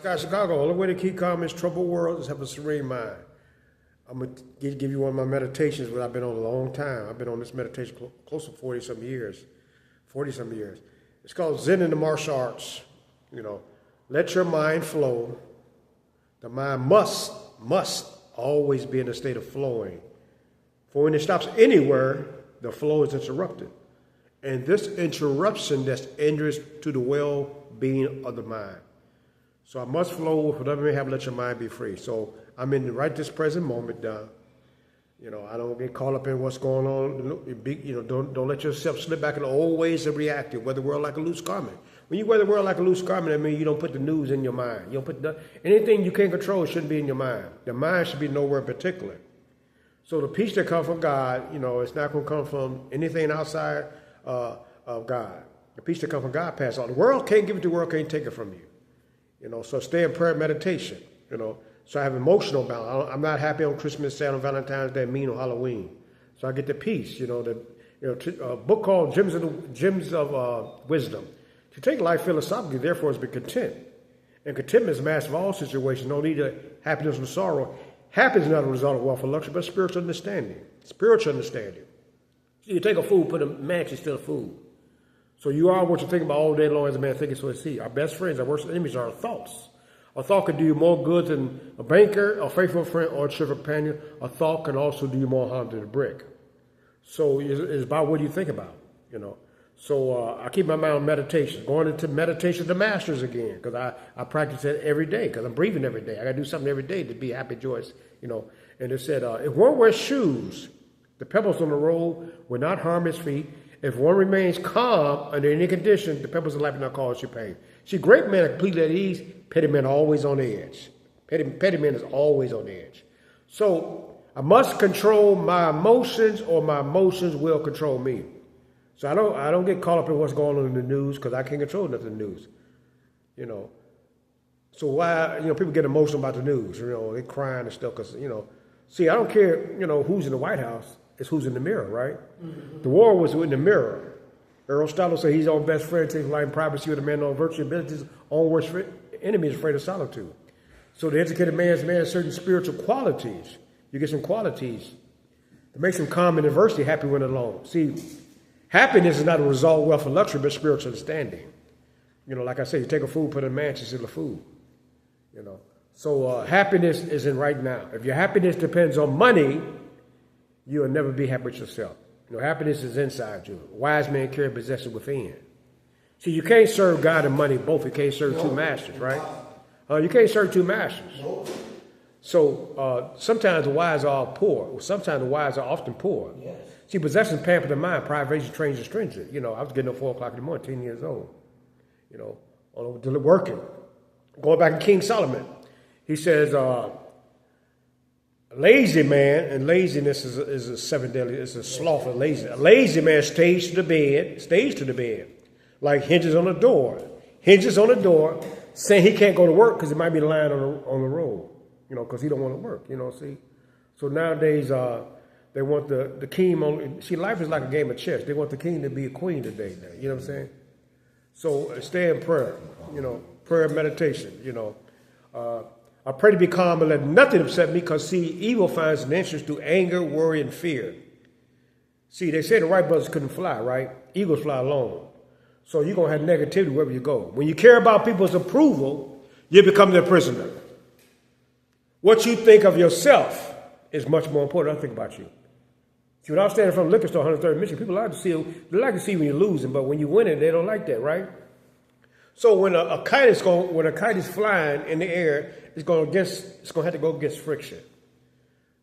Scott Chicago, the only way to keep calm in this troubled world is have a serene mind. I'm going to give you one of my meditations that I've been on a long time. I've been on this meditation close to 40-some years. 40-some years. It's called Zen in the Martial Arts. Let your mind flow. The mind must always be in a state of flowing. For when it stops anywhere, the flow is interrupted. And this interruption that's injurious to the well-being of the mind. So I must flow with whatever may have, let your mind be free. So I'm in right this present moment, I don't get caught up in what's going on. Don't let yourself slip back in the old ways of reacting. Wear the world like a loose garment. When you wear the world like a loose garment, that means you don't put the news in your mind. You don't put anything you can't control shouldn't be in your mind. The mind should be nowhere in particular. So the peace that comes from God, it's not going to come from anything outside of God. The peace that comes from God passes on. The world can't give it to the world, can't take it from you. So stay in prayer and meditation, So I have emotional balance. I'm not happy on Christmas, sad on Valentine's Day, mean on Halloween. So I get the peace, a book called Gems of Wisdom. To take life philosophically, therefore, is be content. And contentment is the master of all situations. No need of happiness or sorrow. Happiness is not a result of wealth or luxury, but spiritual understanding. Spiritual understanding. So you take a food, put a match instead of food. So you are what you think about all day long as a man thinketh, so is he. Our best friends, our worst enemies are our thoughts. A thought can do you more good than a banker, a faithful friend, or a true companion. A thought can also do you more harm than a brick. So it's about what you think about, So I keep my mind on meditation. Going into meditation to masters again, because I practice it every day, because I'm breathing every day. I got to do something every day to be happy, joyous, And it said, if one wears shoes, the pebbles on the road will not harm his feet. If one remains calm under any condition, the pebbles of life will not cause you pain. See, great men are completely at ease. Petty men are always on the edge. Petty men is always on the edge. So I must control my emotions, or my emotions will control me. So I don't get caught up in what's going on in the news, because I can't control nothing in the news. So why people get emotional about the news? They crying and stuff because See, I don't care who's in the White House. It's who's in the mirror, right? Mm-hmm. The war was in the mirror. Aristotle said his own best friend takes life and privacy with a man on virtue and abilities. His own worst enemy is afraid of solitude. So the educated man has certain spiritual qualities. You get some qualities that makes him calm in adversity, happy when alone. See, happiness is not a result of wealth and luxury, but spiritual understanding. Like I said, you take a food, put a match, it's in the food. So happiness is in right now. If your happiness depends on money, you will never be happy with yourself. Happiness is inside you. Wise men carry possession within. See, you can't serve God and money both. You can't serve two masters, right? You can't serve two masters. So sometimes the wise are poor. Sometimes the wise are often poor. Yes. See, possession pamper the mind. Privation trains the stringent. I was getting up 4 o'clock in the morning, 10 years old. Working. Going back to King Solomon. He says, lazy man, and laziness is a seven deadly, it's a sloth of laziness. A lazy man stays to the bed, like hinges on the door, saying he can't go to work because he might be lying on the road, because he don't want to work, see. So nowadays, they want the king, see, life is like a game of chess. They want the king to be a queen today, you know what I'm saying? So stay in prayer, prayer and meditation, I pray to be calm and let nothing upset me, because, see, evil finds an entrance through anger, worry, and fear. See, they say the white brothers couldn't fly, right? Eagles fly alone. So you're going to have negativity wherever you go. When you care about people's approval, you become their prisoner. What you think of yourself is much more important than I think about you. See, when I was standing in front of the liquor store, 130 Michigan, people like to see when you're losing, but when you win it, they don't like that, right? So when a kite is flying in the air, it's going to have to go against friction.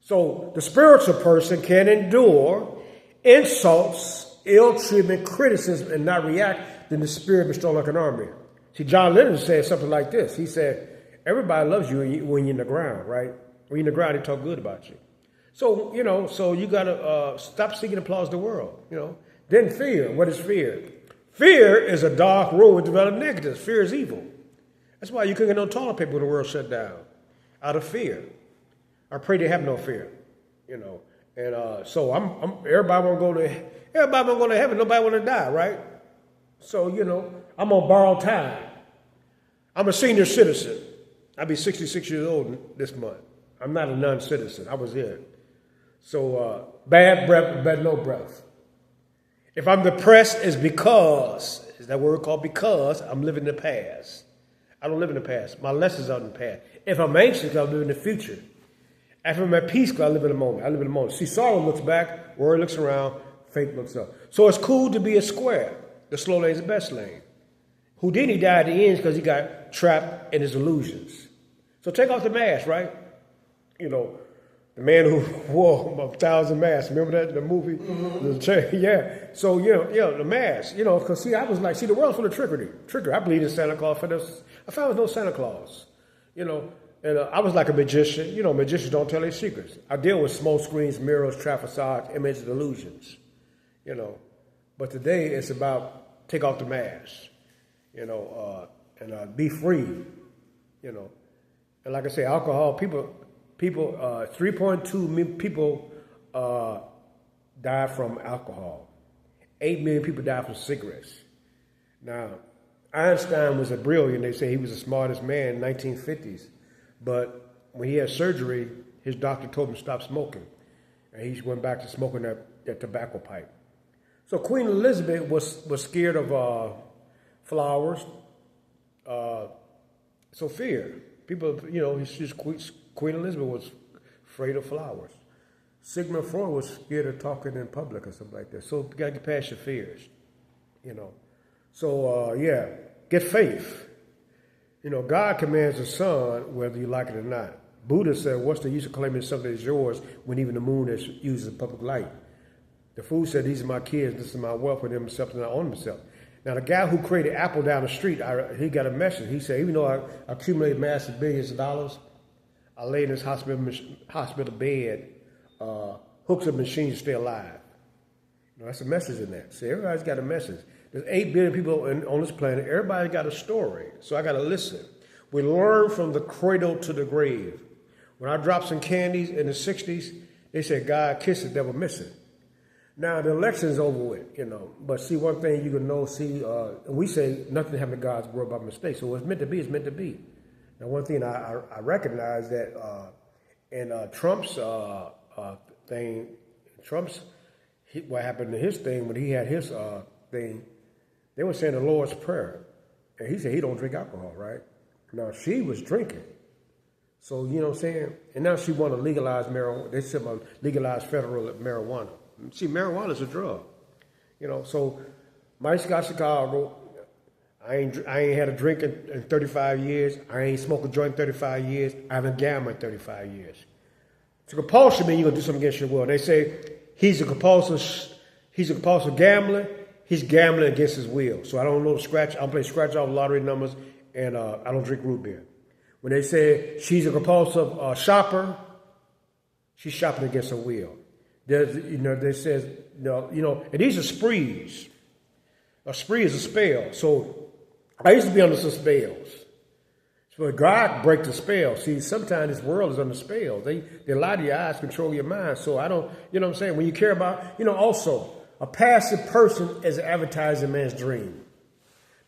So the spiritual person can endure insults, ill treatment, criticism, and not react. Then the spirit be strong like an army. See, John Lennon said something like this. He said, "Everybody loves you when you're in the ground, right? When you're in the ground, they talk good about you. So so you got to stop seeking applause of the world. Then fear. What is fear? Fear is a dark room with developed negatives. Fear is evil. That's why you couldn't get no toilet paper when the world shut down, out of fear. I pray they have no fear, And so everybody want to go to heaven. Nobody want to die, right? So I'm on borrowed time. I'm a senior citizen. I'll be 66 years old this month. I'm not a non-citizen. I was here. So bad breath, but no breath. If I'm depressed, it's because, is that word called because, I'm living in the past. I don't live in the past. My lessons are in the past. If I'm anxious, I live in the future. If I'm at peace, I live in the moment. I live in the moment. See, sorrow looks back, worry looks around, faith looks up. So it's cool to be a square. The slow lane is the best lane. Houdini died at the end because he got trapped in his illusions. So take off the mask, right? You know, the man who wore 1,000 masks. Remember that, the movie? Mm-hmm. Yeah. So, the mask, because see, I was like, the world's full of trickery. I believe in Santa Claus for this. I found there was no Santa Claus, and I was like a magician. Magicians don't tell their secrets. I deal with smoke screens, mirrors, trap facades, images, illusions, But today it's about take off the mask, and be free, And like I say, alcohol, people 3.2 million people die from alcohol. 8 million people die from cigarettes. Now, Einstein was a brilliant. They say he was the smartest man in the 1950s. But when he had surgery, his doctor told him to stop smoking. And he went back to smoking that tobacco pipe. So Queen Elizabeth was scared of flowers. So fear. People, Queen Elizabeth was afraid of flowers. Sigmund Freud was scared of talking in public or something like that. So you got to get past your fears, So, get faith. God commands the sun whether you like it or not. Buddha said, what's the use of claiming something is yours when even the moon is used as public light? The fool said, these are my kids, this is my wealth for themselves and I own myself. Now, the guy who created Apple down the street, he got a message. He said, even though I accumulated massive billions of dollars, I lay in this hospital bed, hooks of machines to stay alive. That's a message in that. See, everybody's got a message. There's 8 billion people on this planet. Everybody got a story. So I got to listen. We learn from the cradle to the grave. When I dropped some candies in the 60s, they said, God kiss the devil missing. Now, the election's over with, But see, one thing you can know, we say nothing happened to God's word by mistake. So what's meant to be is meant to be. Now, one thing I recognize that in Trump's thing, what happened to his thing when he had his thing, they were saying the Lord's Prayer. And he said he don't drink alcohol, right? Now, she was drinking. So, you know what I'm saying? And now she want to legalize marijuana. They said legalize federal marijuana. See, marijuana is a drug. So Mike Scott, Chicago, I ain't had a drink in 35 years. I ain't smoked a joint in 35 years. I haven't gambled in 35 years. So compulsion means you're going to do something against your will. They say he's a compulsive gambler. He's gambling against his will. So I don't know I don't play scratch off lottery numbers, and I don't drink root beer. When they say she's a compulsive shopper, she's shopping against her will. They says, and these are sprees. A spree is a spell. So I used to be under some spells. So God breaks the spell. See, sometimes this world is under spells. They lie to your eyes, control your mind. So I don't, what I'm saying? When you care about, also, a passive person is advertising man's dream.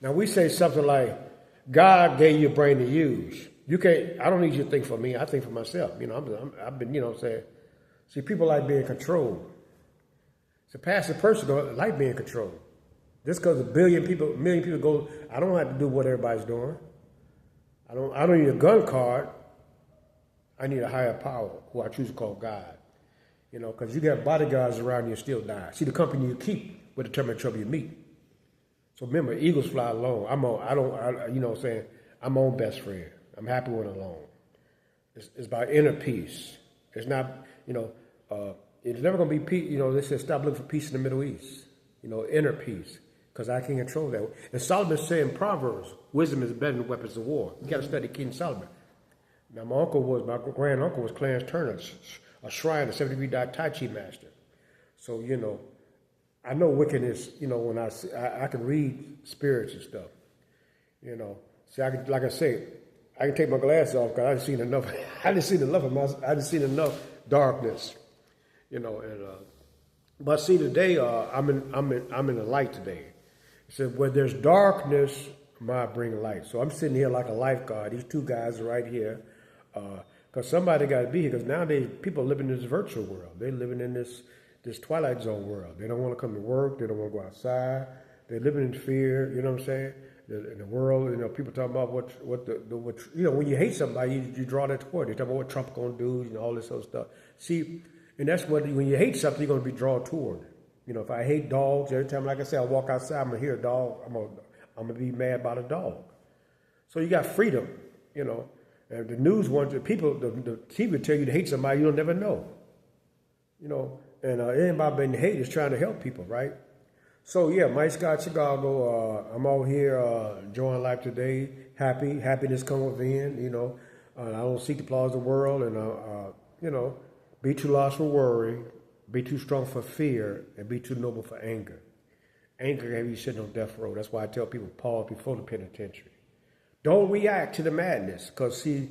Now we say something like, God gave you a brain to use. I don't need you to think for me. I think for myself. I've been, saying. See, people like being controlled. It's a passive person don't like being controlled. Just because a million people go, I don't have to do what everybody's doing. I don't need a gun card. I need a higher power, who I choose to call God. Because you got bodyguards around you and still die. See, the company you keep will determine the trouble you meet. So remember, eagles fly alone. I'm my own best friend. I'm happy when I'm alone. It's about inner peace. It's not, it's never going to be peace. They said stop looking for peace in the Middle East. Inner peace, because I can control that. And Solomon said in Proverbs, wisdom is better than weapons of war. You got to study King Solomon. Now, my grand uncle was Clarence Turner, a shrine, a 70-degree Tai Chi master. So, I know wickedness, when I can read spirits and stuff, See, like I say, I can take my glasses off because I didn't seen enough. I didn't seen enough darkness, but see today I'm in the light today. It said where there's darkness, mind, bring life. So I'm sitting here like a lifeguard. These two guys are right here. Because somebody got to be here. Because nowadays people are living in this virtual world. They're living in this Twilight Zone world. They don't want to come to work. They don't want to go outside. They're living in fear. You know what I'm saying? In the world, people talking about what when you hate somebody, you draw that toward. They talk about what Trump gonna do, all this other stuff. See, and that's when you hate something, you're gonna be drawn toward it. If I hate dogs, every time, like I said, I walk outside, I'm gonna hear a dog. I'm gonna be mad about a dog. So you got freedom, And the news wants the people, the TV tell you to hate somebody you'll never know. And anybody been hate is trying to help people, right? So yeah, Mike Scott, Chicago. I'm out here enjoying life today. Happiness comes within. I don't seek the applause of the world, and be too lost for worry, be too strong for fear, and be too noble for anger. Anger can have you sitting on death row. That's why I tell people pause before the penitentiary. Don't react to the madness, because see,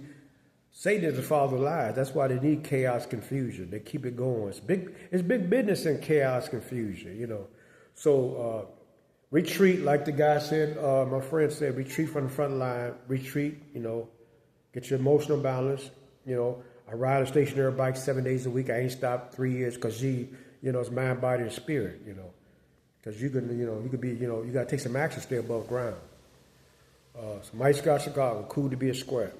Satan is the father of lies. That's why they need chaos, confusion. They keep it going. It's big business in chaos, confusion. So retreat, like the guy said, my friend said, retreat from the front line, retreat, get your emotional balance. I ride a stationary bike 7 days a week. I ain't stopped 3 years because it's mind, body, and spirit, because you could be, you got to take some action to stay above ground. So Mike Scott, Chicago, cool to be a square.